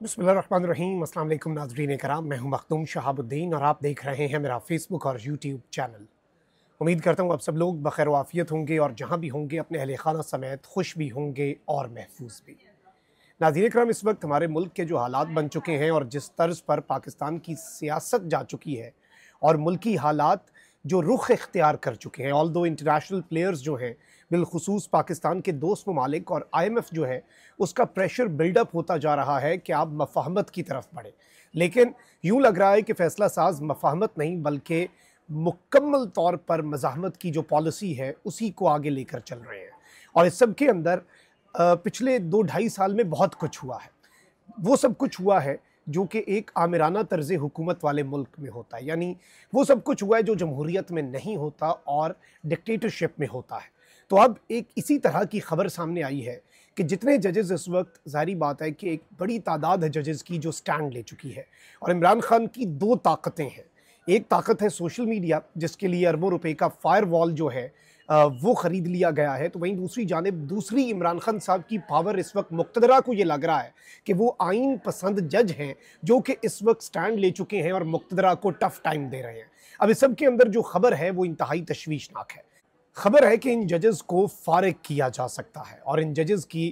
बिस्मिल्लाहिर्रहमानिर्रहीम। अस्सलाम वालेकुम नाज़रीन कराम, मैं हूं मखदूम शहाबुद्दीन और आप देख रहे हैं मेरा फेसबुक और यूट्यूब चैनल। उम्मीद करता हूं आप सब लोग बखैर वाफ़ियत होंगे और जहां भी होंगे अपने अहले खाना समेत खुश भी होंगे और महफूज भी। नाज़रीन कराम, इस वक्त हमारे मुल्क के जो हालात बन चुके हैं और जिस तर्ज पर पाकिस्तान की सियासत जा चुकी है और मुल्की हालात जो रुख इख्तियार कर चुके हैं, ऑल दो इंटरनेशनल प्लेयर्स जो हैं बिलखुसूस पाकिस्तान के दोस्त ममालिक और IMF जो है उसका प्रेशर बिल्डअप होता जा रहा है कि आप मफाहमत की तरफ बढ़ें। लेकिन यूँ लग रहा है कि फ़ैसला साज मफाहमत नहीं बल्कि मुकम्मल तौर पर मज़ाहमत की जो पॉलिसी है उसी को आगे लेकर चल रहे हैं। और इस सब के अंदर पिछले 2 ढाई साल में बहुत कुछ हुआ है। वो सब कुछ हुआ है जो कि एक आमिराना तर्ज़ हुकूमत वाले मुल्क में होता है, यानी वो सब कुछ हुआ है जो जमहूरियत में नहीं होता और डिक्टेटरशिप में होता है। तो अब एक इसी तरह की खबर सामने आई है कि जितने जजेस इस वक्त, ज़ाहिर बात है कि एक बड़ी तादाद है जजेस की जो स्टैंड ले चुकी है और इमरान खान की दो ताकतें हैं। एक ताकत है सोशल मीडिया, जिसके लिए अरबों रुपए का फायर वॉल जो है वो ख़रीद लिया गया है। तो वहीं दूसरी जानिब दूसरी इमरान खान साहब की पावर इस वक्त मुक़्तदरा को ये लग रहा है कि वो आइन पसंद जज हैं जो कि इस वक्त स्टैंड ले चुके हैं और मुक़्तदरा को टफ टाइम दे रहे हैं। अब इस सब के अंदर जो खबर है वो इंतहाई तशवीशनाक है। खबर है कि इन जजेस को फारिग किया जा सकता है और इन जजेस की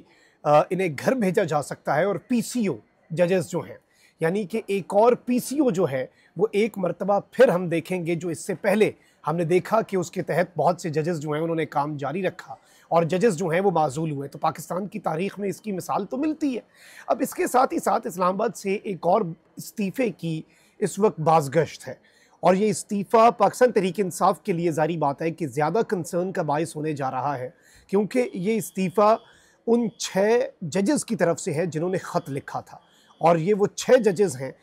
इन्हें घर भेजा जा सकता है और PCO जजेस जो हैं, यानी कि एक और PCO जो है वो एक मरतबा फिर हम देखेंगे जो इससे पहले हमने देखा कि उसके तहत बहुत से जजेस जो हैं उन्होंने काम जारी रखा और जजेस जो हैं वो माज़ूल हुए। तो पाकिस्तान की तारीख़ में इसकी मिसाल तो मिलती है। अब इसके साथ ही साथ इस्लामाबाद से एक और इस्तीफ़े की इस वक्त बाज़गश्त है और ये इस्तीफ़ा पाकिस्तान तहरीक इंसाफ के लिए ज़ाहिर बात है कि ज़्यादा कंसर्न का बायस होने जा रहा है, क्योंकि ये इस्तीफ़ा उन 6 जजेस की तरफ से है जिन्होंने ख़त लिखा था और ये वो 6 जजेस हैं।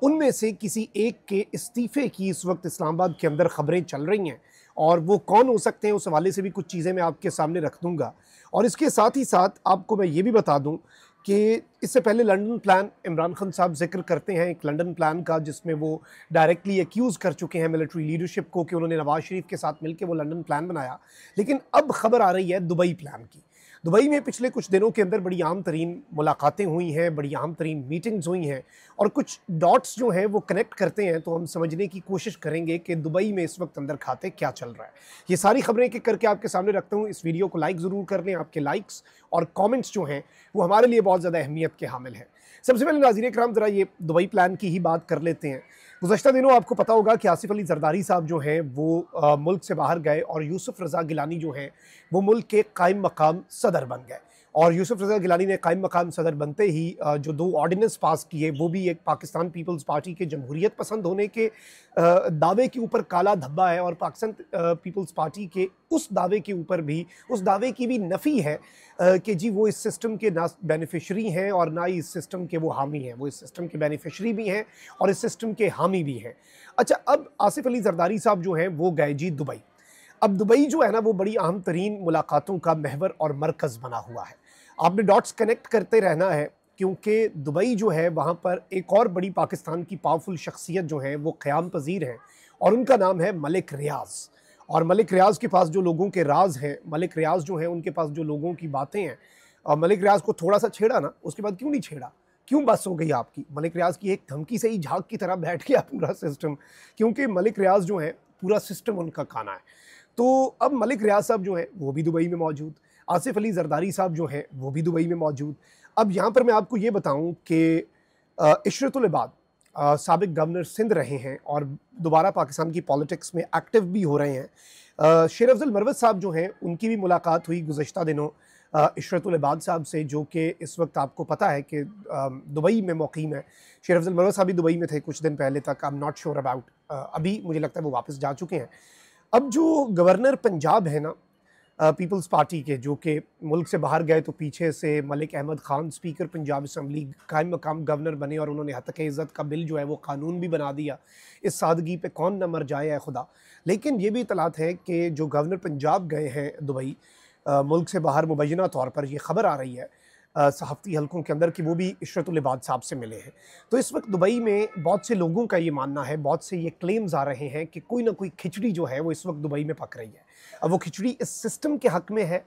उनमें से किसी एक के इस्तीफ़े की इस वक्त इस्लामाबाद के अंदर ख़बरें चल रही हैं और वो कौन हो सकते हैं उस हवाले से भी कुछ चीज़ें मैं आपके सामने रख दूँगा। और इसके साथ ही साथ आपको मैं ये भी बता दूँ कि इससे पहले लंदन प्लान इमरान खान साहब ज़िक्र करते हैं, एक लंदन प्लान का जिसमें वो डायरेक्टली एक्यूज़ कर चुके हैं मिलिट्री लीडरशिप को कि उन्होंने नवाज़ शरीफ के साथ मिलकर वो लंदन प्लान बनाया। लेकिन अब खबर आ रही है दुबई प्लान की। दुबई में पिछले कुछ दिनों के अंदर बड़ी आम तरीन मुलाकातें हुई हैं, बड़ी आम तरीन मीटिंग्स हुई हैं और कुछ डॉट्स जो हैं वो कनेक्ट करते हैं तो हम समझने की कोशिश करेंगे कि दुबई में इस वक्त अंदर खाते क्या चल रहा है। ये सारी खबरें एक एक करके आपके सामने रखता हूँ। इस वीडियो को लाइक ज़रूर कर लें, आपके लाइक्स और कमेंट्स जो हैं वो हमारे लिए बहुत ज़्यादा अहमियत के हामिल हैं। सबसे पहले नाज़रीन कराम ज़रा ये दुबई प्लान की ही बात कर लेते हैं। गुज़श्ता दिनों आपको पता होगा कि आसिफ अली ज़रदारी साहब जो हैं वो मुल्क से बाहर गए और यूसुफ रज़ा गिलानी जो हैं वो मुल्क के कायम मकाम सदर बन गए। और यूसुफ रज़ा गिलानी ने कायम मकाम सदर बनते ही जो 2 ऑर्डिनेंस पास किए वो भी एक पाकिस्तान पीपल्स पार्टी के जमहूरियत पसंद होने के दावे के ऊपर काला धब्बा है और पाकिस्तान पीपल्स पार्टी के उस दावे के ऊपर भी, उस दावे की भी नफ़ी है कि जी वो इस सिस्टम के ना बेनिफिशरी हैं और ना ही इस सिस्टम के वो हामी हैं। वो इस सिस्टम के बेनिफिशरी भी हैं और इस सिस्टम के हामी भी हैं। अच्छा, अब आसिफ अली ज़रदारी साहब जो हैं वो गए जी दुबई। अब दुबई जो है ना वो बड़ी अहम तरीन मुलाकातों का महवर और मरकज़ बना हुआ है। आपने डॉट्स कनेक्ट करते रहना है क्योंकि दुबई जो है वहाँ पर एक और बड़ी पाकिस्तान की पावरफुल शख्सियत जो है वो क़याम पज़ीर हैं और उनका नाम है मलिक रियाज़। और मलिक रियाज़ के पास जो लोगों के राज हैं, मलिक रियाज़ जो हैं उनके पास जो लोगों की बातें हैं, और मलिक रियाज़ को थोड़ा सा छेड़ा ना, उसके बाद क्यों नहीं छेड़ा, क्यों बस हो गई आपकी? मलिक रियाज़ की एक धमकी से ही झाग की तरह बैठ गया पूरा सिस्टम, क्योंकि मलिक रियाज़ जो है पूरा सिस्टम उनका खाना है। तो अब मलिक रियाज़ साहब जो हैं वो भी दुबई में मौजूद, आसिफ अली ज़रदारी साहब जो हैं वो भी दुबई में मौजूद। अब यहाँ पर मैं आपको ये बताऊँ कि इशरतुल इबाद साबिक गवर्नर सिंध रहे हैं और दोबारा पाकिस्तान की पॉलिटिक्स में एक्टिव भी हो रहे हैं। शेर अफजल मरवत साहब जो हैं उनकी भी मुलाकात हुई गुज़श्ता दिनों इशरतुल इबाद साहब से, जो कि इस वक्त आपको पता है कि दुबई में मुक़ीम है। शेर अफजल मरवत साहब भी दुबई में थे कुछ दिन पहले तक, I am not sure about, अभी मुझे लगता है वो वापस जा चुके हैं। अब जो गवर्नर पंजाब है ना पीपल्स पार्टी के, जो कि मुल्क से बाहर गए तो पीछे से मलिक अहमद ख़ान स्पीकर पंजाब असम्बली कायम मकाम गवर्नर बने और उन्होंने हक़ इज़्ज़त का बिल जो है वो कानून भी बना दिया। इस सादगी पे कौन न मर जाए ऐ खुदा। लेकिन ये भी इतलात है कि जो गवर्नर पंजाब गए हैं दुबई मुल्क से बाहर, मुबैना तौर पर ये ख़बर आ रही है सहाफ़ती हलकों के अंदर कि वो भी इशरतुल इबाद साहब से मिले हैं। तो इस वक्त दुबई में बहुत से लोगों का ये मानना है, बहुत से ये क्लेम्स आ रहे हैं कि कोई ना कोई खिचड़ी जो है वो इस वक्त दुबई में पक रही है। अब वो खिचड़ी इस सिस्टम के हक़ में है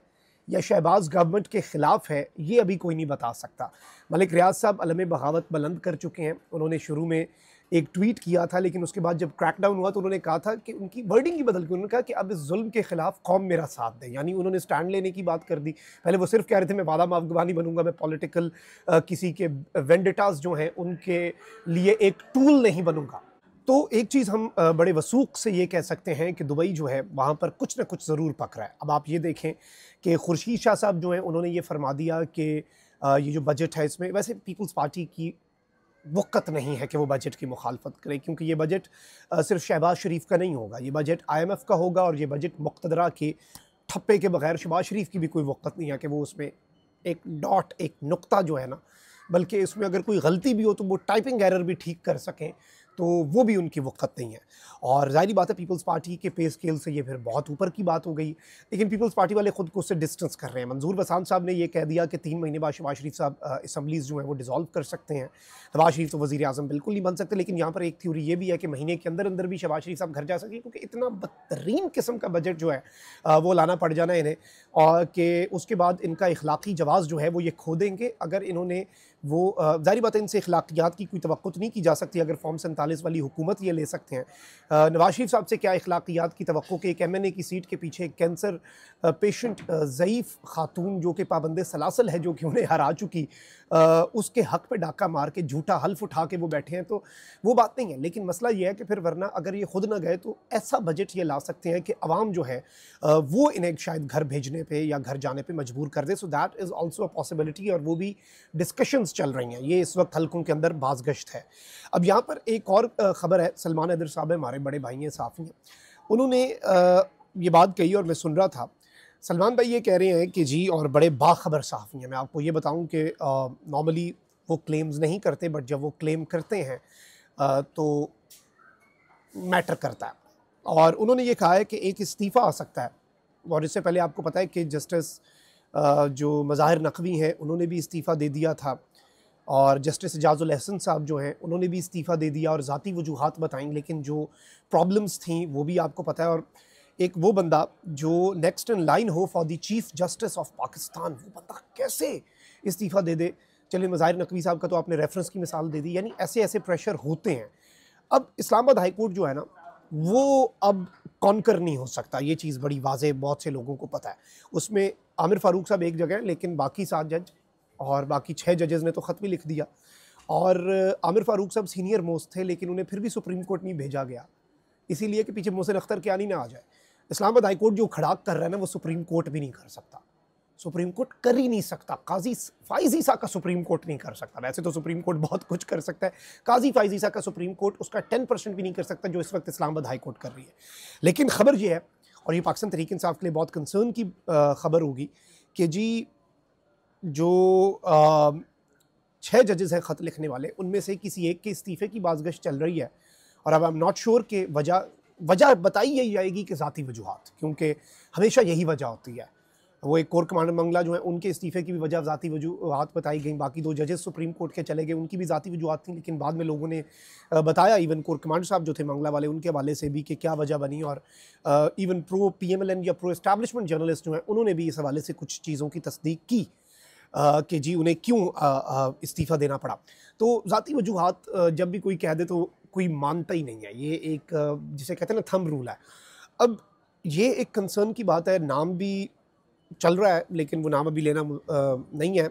या शहबाज गवर्नमेंट के ख़िलाफ़ है, ये अभी कोई नहीं बता सकता। मलिक रियाज साहब अलम बगावत बुलंद कर चुके हैं। उन्होंने शुरू में एक ट्वीट किया था, लेकिन उसके बाद जब क्रैकडाउन हुआ तो उन्होंने कहा था कि उनकी वर्डिंग ही बदल के उन्होंने कहा कि अब इस जुल्म के ख़िलाफ़ कौम मेरा साथ दे, यानी उन्होंने स्टैंड लेने की बात कर दी। पहले वो सिर्फ कह रहे थे मैं वादा माफ़ नहीं बनूंगा, मैं पॉलिटिकल किसी के वेंडेटास जो हैं उनके लिए एक टूल नहीं बनूंगा। तो एक चीज़ हम बड़े वसूख से ये कह सकते हैं कि दुबई जो है वहाँ पर कुछ ना कुछ ज़रूर पक रहा है। अब आप ये देखें कि खुर्शीद शाह साहब जो हैं उन्होंने ये फरमा दिया कि ये जो बजट है इसमें, वैसे पीपल्स पार्टी की वक़्त नहीं है कि वो बजट की मुखालफत करे, क्योंकि ये बजट सिर्फ शहबाज शरीफ का नहीं होगा, ये बजट IMF का होगा और ये बजट मुक़्तदरा के ठप्पे के बगैर शहबाज शरीफ की भी कोई वक़्त नहीं है कि वो उसमें एक डॉट, एक नुक्ता जो है ना, बल्कि इसमें अगर कोई गलती भी हो तो वो टाइपिंग एरर भी ठीक कर सकें, तो वो भी उनकी वक़्त नहीं है। और ज़ाहिर बात है पीपल्स पार्टी के पे स्केल से ये फिर बहुत ऊपर की बात हो गई, लेकिन पीपल्स पार्टी वाले ख़ुद को उससे डिस्टेंस कर रहे हैं। मंजूर बसान साहब ने ये कह दिया कि 3 महीने बाद शहबाज शरीफ साहब असम्बलीज़ जो हैं वो डिज़ोल्व कर सकते हैं। शहबाज शरीफ तो वज़ीर आज़म बिल्कुल नहीं बन सकते, लेकिन यहाँ पर एक थ्योरी ये भी है कि महीने के अंदर अंदर भी शहबाज शरीफ साहब घर जा सकें, क्योंकि इतना बदतरीन किस्म का बजट जो है वो लाना पड़ जाना इन्हें, और कि उसके बाद इनका इखलाकी जवाज़ जो है वो ये खो देंगे अगर इन्होंने वो ज़ाहिर बात है इनसे इखलाकियात की कोई तवक्कुत नहीं की जा सकती अगर फॉर्म 47 वाली हुकूमत ये ले सकते हैं। नवाज शरीफ साहब से क्या इखलाकियात की तवक्को कि एक MNA की सीट के पीछे एक कैंसर पेशेंट ज़ईफ़ खातून जो कि पाबंद सलासल है, जो कि उन्हें हरा चुकी, उसके हक़ पे डाका मार के झूठा हल्फ उठा के वो बैठे हैं, तो वो बात नहीं है। लेकिन मसला ये है कि फिर वरना अगर ये खुद ना गए तो ऐसा बजट ये ला सकते हैं कि अवाम जो है वो इन्हें शायद घर भेजने पे या घर जाने पे मजबूर कर दे। So that is also a possibility, और वो भी डिस्कशंस चल रही हैं, ये इस वक्त हल्कों के अंदर बाज़गश्त है। अब यहाँ पर एक और ख़बर है, सलमान हैदर साहब हमारे बड़े भाई हैं, साफ़ी हैं, उन्होंने ये बात कही और मैं सुन रहा था। सलमान भाई ये कह रहे हैं कि जी, और बड़े बाखबर सहाफ़ी हैं। मैं आपको ये बताऊं कि नॉर्मली वो क्लेम्स नहीं करते, बट जब वो क्लेम करते हैं तो मैटर करता है। और उन्होंने ये कहा है कि एक इस्तीफ़ा आ सकता है, और इससे पहले आपको पता है कि जस्टिस जो मज़ाहिर नकवी हैं उन्होंने भी इस्तीफ़ा दे दिया था, और जस्टिस एजाज़ुल एहसन साहब जो हैं उन्होंने भी इस्तीफ़ा दे दिया और ज़ाती वजूहात बताएं, लेकिन जो प्रॉब्लम्स थी वो भी आपको पता है। और एक वो बंदा जो नेक्स्ट इन लाइन हो for the chief justice of Pakistan, वो बंदा कैसे इस्तीफ़ा दे दे। चलिए, मज़ाहिर नकवी साहब का तो आपने रेफरेंस की मिसाल दे दी, यानी ऐसे ऐसे प्रेशर होते हैं। अब इस्लामाबाद हाई कोर्ट जो है ना, वो अब कॉन्कर नहीं हो सकता, ये चीज़ बड़ी वाज़ेह बहुत से लोगों को पता है। उसमें आमिर फ़ारूक साहब एक जगह हैं, लेकिन बाकी 7 जज और बाकी 6 जजेस ने तो ख़त भी लिख दिया, और आमिर फ़ारूक साहब सीनियर मोस्ट थे, लेकिन उन्हें फिर भी सुप्रीम कोर्ट नहीं भेजा गया, इसीलिए कि पीछे मोहसिन अख्तर कियानी ना आ जाए। इस्लामाबाद हाई कोर्ट जो खड़ाक कर रहा है ना, वो सुप्रीम कोर्ट भी नहीं कर सकता, सुप्रीम कोर्ट कर ही नहीं सकता। काजी फ़ाइज़ ईसा का सुप्रीम कोर्ट नहीं कर सकता। वैसे तो सुप्रीम कोर्ट बहुत कुछ कर सकता है, काजी फ़ाइज़ ईसा का सुप्रीम कोर्ट उसका 10% भी नहीं कर सकता जो इस वक्त इस्लामाबाद हाई कोर्ट कर रही है। लेकिन ख़बर ये है, और ये पाकिस्तान तहरीक इंसाफ के लिए बहुत कंसर्न की ख़बर होगी, कि जी जो 6 जजेस हैं ख़त लिखने वाले, उनमें से किसी एक के इस्तीफ़े की बाज़गश्त चल रही है, और अब आई एम नॉट श्योर कि वजह बताई यही जाएगी कि ज़ाती वजूहात, क्योंकि हमेशा यही वजह होती है। वो एक कोर कमांडर मंगला जो है, उनके इस्तीफ़े की भी वजह ज़ाती वजूहात बताई गई। बाकी 2 जजेस सुप्रीम कोर्ट के चले गए, उनकी भी ज़ाती वजूहात थी, लेकिन बाद में लोगों ने बताया, इवन कोर कमांडर साहब जो थे मंगला वाले, उनके हवाले से भी कि क्या वजह बनी। और इवन प्रो PMLN या प्रो एस्टैब्लिशमेंट जर्नलिस्ट जो हैं, उन्होंने भी इस हवाले से कुछ चीज़ों की तस्दीक की कि जी उन्हें क्यों इस्तीफ़ा देना पड़ा। तो ज़ाती वजूहात जब भी कोई कह दे तो कोई मानता ही नहीं है, ये एक जिसे कहते हैं ना थंब रूल है। अब ये एक कंसर्न की बात है, नाम भी चल रहा है, लेकिन वो नाम अभी लेना नहीं है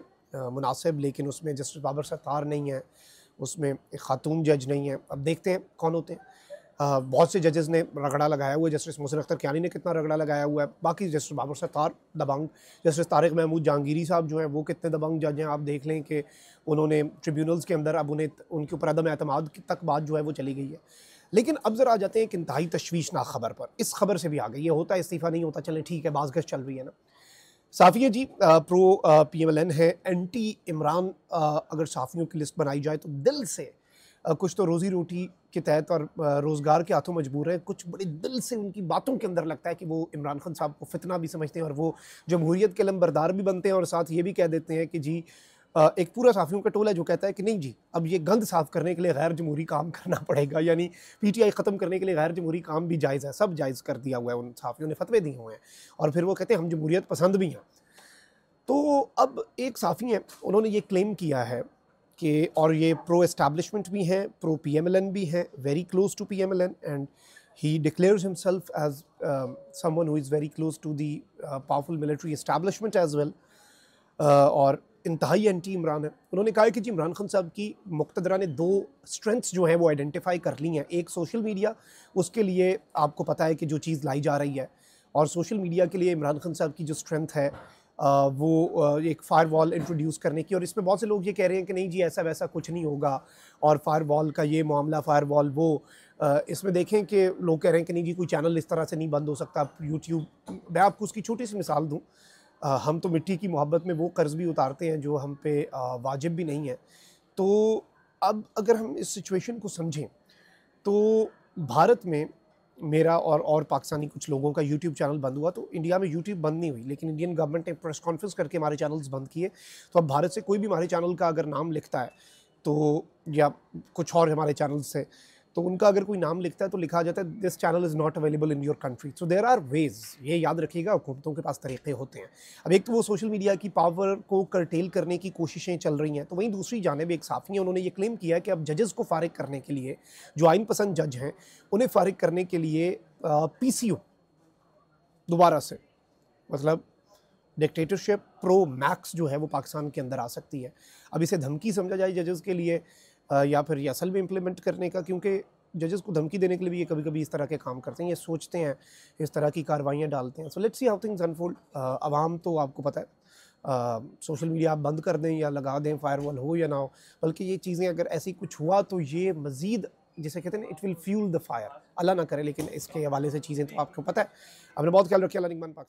मुनासिब, लेकिन उसमें जस्टिस बाबर सत्तार नहीं है, उसमें एक खातून जज नहीं है। अब देखते हैं कौन होते हैं। बहुत से जजेस ने रगड़ा लगाया हुआ है, जस्टिस मोहसिन अख्तर कियानी ने कितना रगड़ा लगाया हुआ है, बाकी जस्टिस बाबर सत्तार दबंग, जस्टिस तारिक महमूद जहांगीरी साहब जो हैं वो कितने दबंग जज हैं। आप देख लें कि उन्होंने ट्रिब्यूनल्स के अंदर अब उनके ऊपर अदम एतमाद तक बात जो है वो चली गई है। लेकिन अब ज़रा आ जाते हैं एक इंतहाई तशवीशनाक ख़बर पर। इस खबर से भी आ गई, ये होता है इस्तीफ़ा नहीं होता, चलें ठीक है, बाज़गश्त चल रही है ना। साफ़िया जी प्रो PMLN है, एंटी इमरान अगर साफ़ियों की लिस्ट बनाई जाए तो दिल से कुछ तो रोज़ी रोटी के तहत और रोज़गार के हाथों मजबूर हैं, कुछ बड़े दिल से उनकी बातों के अंदर लगता है कि वो इमरान खान साहब को फितना भी समझते हैं, और वो जमहूरियत के लंबरदार भी बनते हैं, और साथ ये भी कह देते हैं कि जी एक पूरा साफ़ियों का टोला जो कहता है कि नहीं जी, अब ये गंद साफ़ करने के लिए गैर जमहूरी काम करना पड़ेगा, यानी PTI ख़त्म करने के लिए गैर जमहूरी काम भी जायज़ है, सब जायज़ कर दिया हुआ है, उन साफ़ियों ने फतवे दिए हुए हैं, और फिर वो कहते हैं हम जमहूरियत पसंद भी हैं। तो अब एक साफ़ी हैं, उन्होंने ये क्लेम किया है कि, और ये प्रो एस्टैब्लिशमेंट भी हैं, प्रो पीएमएलएन भी हैं, very close to PMLN, and he declares himself as someone who is very close to the powerful military establishment as well, और इंतहाई एंटी इमरान है। उन्होंने कहा है कि जी इमरान खान साहब की मुक़्तदरा ने 2 स्ट्रेंथ्स जो हैं वो आइडेंटिफाई कर ली हैं। एक सोशल मीडिया, उसके लिए आपको पता है कि जो चीज़ लाई जा रही है, और सोशल मीडिया के लिए इमरान खान साहब की जो स्ट्रेंथ है वो एक फायरवॉल इंट्रोड्यूस करने की। और इसमें बहुत से लोग ये कह रहे हैं कि नहीं जी ऐसा वैसा कुछ नहीं होगा, और फायरवॉल का ये मामला, फायरवॉल वो, इसमें देखें कि लोग कह रहे हैं कि नहीं जी कोई चैनल इस तरह से नहीं बंद हो सकता। यूट्यूब, मैं आपको उसकी छोटी सी मिसाल दूँ, हम तो मिट्टी की मोहब्बत में वो कर्ज़ भी उतारते हैं जो हम पे वाजिब भी नहीं है। तो अब अगर हम इस सिचुएशन को समझें, तो भारत में मेरा और पाकिस्तानी कुछ लोगों का यूट्यूब चैनल बंद हुआ, तो इंडिया में यूट्यूब बंद नहीं हुई, लेकिन इंडियन गवर्नमेंट ने प्रेस कॉन्फ्रेंस करके हमारे चैनल्स बंद किए। तो अब भारत से कोई भी हमारे चैनल का अगर नाम लिखता है, तो या कुछ और हमारे चैनल्स से, तो उनका अगर कोई नाम लिखता है तो लिखा जाता है this channel is not available in your country. So there are ways, ये याद रखिएगा, हुकूमतों के पास तरीक़े होते हैं। अब एक तो वो सोशल मीडिया की पावर को करटेल करने की कोशिशें चल रही हैं, तो वहीं दूसरी जानिब एक साफ़ी है, उन्होंने ये क्लेम किया है कि अब जजेस को फ़ारिग करने के लिए, जो आइन पसंद जज हैं, उन्हें फ़ारिग करने के लिए पीसीओ दोबारा से, मतलब डिक्टेटरशिप प्रो मैक्स जो है वो पाकिस्तान के अंदर आ सकती है। अब इसे धमकी समझा जाए जजेस के लिए, या फिर ये असल में इम्प्लीमेंट करने का, क्योंकि जजेस को धमकी देने के लिए भी ये कभी-कभी इस तरह के काम करते हैं, ये सोचते हैं, इस तरह की कार्रवाइयाँ डालते हैं। So let's see how things unfold. अवाम तो आपको पता है, सोशल मीडिया आप बंद कर दें या लगा दें, फायरवॉल हो या ना हो, बल्कि ये चीज़ें अगर ऐसी कुछ हुआ तो ये मज़ीद, जिसे कहते हैं ना, it will fuel the fire. अल्लाह ना करे, लेकिन इसके हवाले से चीज़ें तो आपको पता है। आपने बहुत ख्याल रखिए। अल्लाह निगहबान पाक।